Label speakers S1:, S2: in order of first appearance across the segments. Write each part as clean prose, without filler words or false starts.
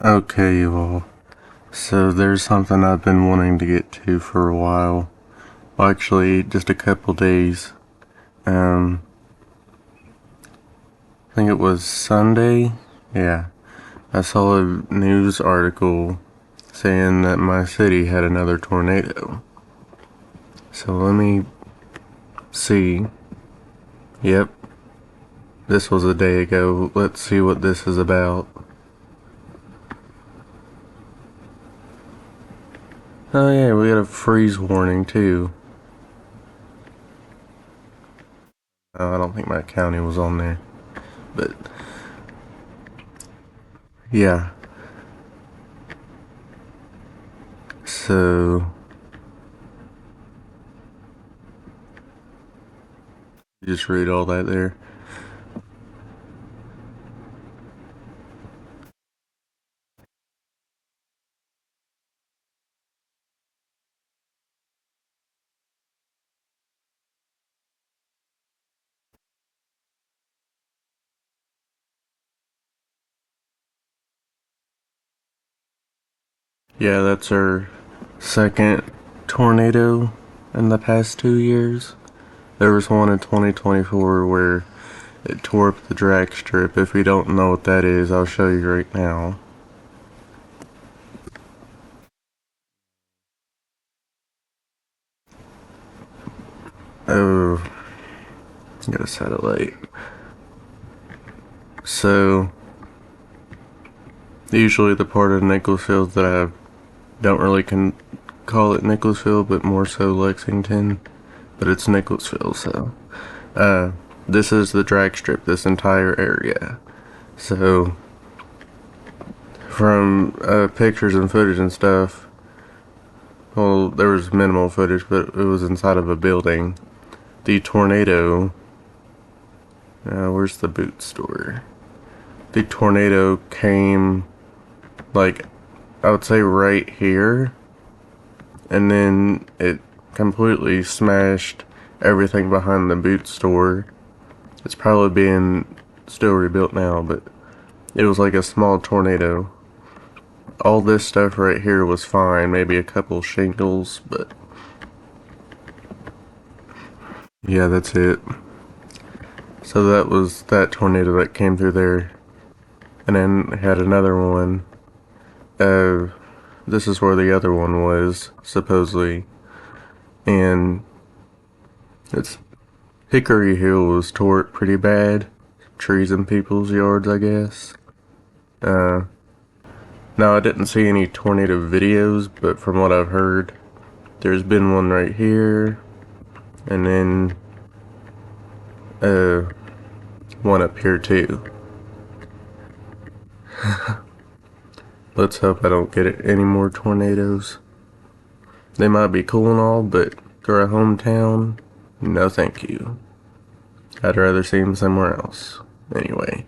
S1: Okay, you all. So there's something I've been wanting to get to for a while. Well, actually, just a couple days. Um, I think it was Sunday. Yeah, I saw a news article saying that my city had another tornado. So let me see. Yep, this was a day ago. Let's see what this is about. Oh yeah, we got a freeze warning too. Oh, I don't think my county was on there. But yeah, so just read all that there. Yeah, that's our second tornado in the past 2 years. There was one in 2024 where it tore up the drag strip. If you don't know what that is, I'll show you right now. Oh, got a satellite. So, usually the part of Nicholasville that I don't really call it Nicholasville, but more so Lexington. But it's Nicholasville, so. This is the drag strip, this entire area. So, from pictures and footage and stuff, well, there was minimal footage, but it was inside of a building. The tornado. Where's the boot store? The tornado came, like, I would say right here, and then it completely smashed everything behind the boot store. It's probably being still rebuilt now, but it was like a small tornado. All this stuff right here was fine, maybe a couple shingles, but yeah, that's it. So that was that tornado that came through there. And then had another one. This is where the other one was, supposedly. And it's Hickory Hill was tore pretty bad. Trees in people's yards, I guess. Uh, now I didn't see any tornado videos, but from what I've heard, there's been one right here. And then, one up here too. Let's hope I don't get any more tornadoes. They might be cool and all, but for a hometown, no thank you. I'd rather see them somewhere else. Anyway.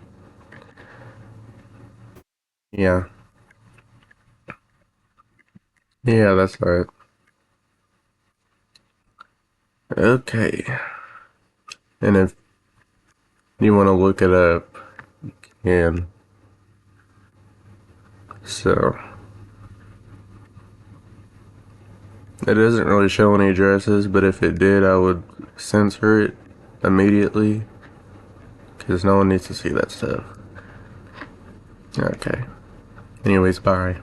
S1: Yeah. Yeah, that's right. Okay. And if you want to look it up, you can. So, it doesn't really show any addresses, but if it did, I would censor it immediately. Because no one needs to see that stuff. Okay. Anyways, bye.